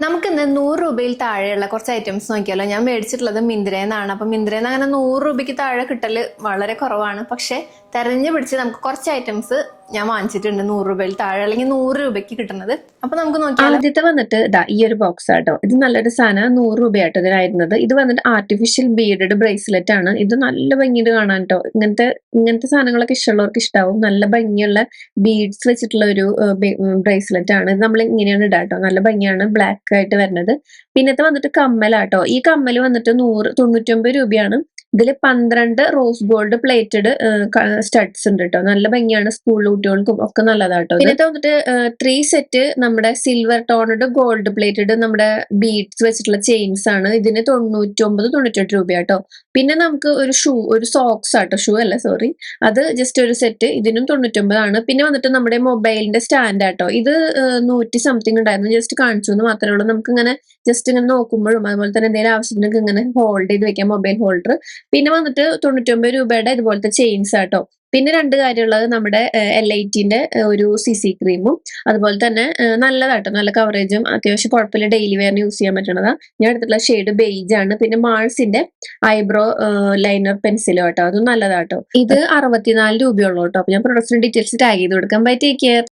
നമുക്കിന്ന് 100 രൂപയിൽ താഴെയുള്ള കുറച്ച് ഐറ്റംസ് നോക്കിയാലോ. ഞാൻ മേടിച്ചിട്ടുള്ളത് മിന്ത്രേന്നാണ്. അപ്പം മിന്ത്രേന്ന് അങ്ങനെ 100 രൂപയ്ക്ക് താഴെ കിട്ടൽ വളരെ കുറവാണ്. പക്ഷെ തെരഞ്ഞു പിടിച്ച് നമുക്ക് കുറച്ച് ഐറ്റംസ് ഞാൻ വാങ്ങിച്ചിട്ടുണ്ട് 100 രൂപയിൽ താഴെ അല്ലെങ്കിൽ 100 രൂപയ്ക്ക് കിട്ടുന്നത്. അപ്പൊ നമുക്ക് നോക്കിയാലോ. ആദ്യത്തെ വന്നിട്ട് ഇതാ ഈ ഒരു ബോക്സ് ആട്ടോ. ഇത് നല്ലൊരു സാധനം, 100 രൂപയാട്ടോ ഇതിനായിരുന്നത്. ഇത് വന്നിട്ട് ആർട്ടിഫിഷ്യൽ ബീഡഡ് ബ്രേസ്ലെറ്റ് ആണ്. ഇത് നല്ല ഭംഗിയിട്ട് കാണാൻ കേട്ടോ. ഇങ്ങനത്തെ സാധനങ്ങളൊക്കെ ഇഷ്ടമുള്ളവർക്ക് ഇഷ്ടാവും. നല്ല ഭംഗിയുള്ള ബീഡ്സ് വെച്ചിട്ടുള്ള ഒരു ബ്രേസ്ലെറ്റ് ആണ്. ഇത് നമ്മൾ ഇങ്ങനെയാണ് ഇടാട്ടോ. നല്ല ഭംഗിയാണ്, ബ്ലാക്ക് ആയിട്ട് വരുന്നത്. പിന്നത്തെ വന്നിട്ട് കമ്മലാട്ടോ. ഈ കമ്മൽ വന്നിട്ട് 99 രൂപയാണ്. ഇതിൽ 12 റോസ് ഗോൾഡ് പ്ലേറ്റഡ് സ്റ്റഡ്സ് ഉണ്ട് കേട്ടോ. നല്ല ഭംഗിയാണ്, സ്കൂൾ കുട്ടികൾക്കും ഒക്കെ നല്ലതാട്ടോ. പിന്നത്തെ വന്നിട്ട് 3 സെറ്റ് നമ്മുടെ സിൽവർ ടോണഡ് ഗോൾഡ് പ്ലേറ്റഡ് നമ്മുടെ ബീഡ്സ് വെച്ചിട്ടുള്ള ചെയിൻസ് ആണ്. ഇതിന് 99-98 രൂപയാട്ടോ. പിന്നെ നമുക്ക് ഒരു സോക്സ് ആട്ടോ, ഷൂ അല്ല സോറി, അത് ജസ്റ്റ് ഒരു സെറ്റ്, ഇതിനും 99 ആണ്. പിന്നെ വന്നിട്ട് നമ്മുടെ മൊബൈലിന്റെ സ്റ്റാൻഡ് ആട്ടോ. ഇത് 100 സംതിങ് ഉണ്ടായിരുന്നു, ജസ്റ്റ് കാണിച്ചു എന്ന് മാത്രമേ ഉള്ളൂ. നമുക്ക് ഇങ്ങനെ ജസ്റ്റ് ഇങ്ങനെ നോക്കുമ്പോഴും അതുപോലെ തന്നെ എന്തെങ്കിലും ആവശ്യത്തിനൊക്കെ ഇങ്ങനെ ഹോൾഡ് ചെയ്ത് വെക്കാം, മൊബൈൽ ഹോൾഡർ. പിന്നെ വന്നിട്ട് 99 രൂപയുടെ ഇതുപോലത്തെ ചെയിൻസ് ആട്ടോ. പിന്നെ 2 കാര്യമുള്ളത് നമ്മുടെ L8ന്റെ ഒരു CC ക്രീമും, അതുപോലെ തന്നെ നല്ലതാട്ടോ, നല്ല കവറേജും അത്യാവശ്യം കുഴപ്പമില്ല, ഡെയിലി വെയറിന് യൂസ് ചെയ്യാൻ പറ്റണതാ. ഞാൻ എടുത്തിട്ടുള്ള ഷെയ്ഡ് ബെയ്ജ് ആണ്. പിന്നെ മാൾസിന്റെ ഐബ്രോ ലൈനർ പെൻസിലും കേട്ടോ, അതും നല്ലതാട്ടോ. ഇത് 64 രൂപയുള്ളൂ കേട്ടോ. അപ്പൊ ഞാൻ പ്രൊഡക്റ്റിന്റെ ഡീറ്റെയിൽസ് ടാഗ് ചെയ്ത് കൊടുക്കാം. Bye, take care.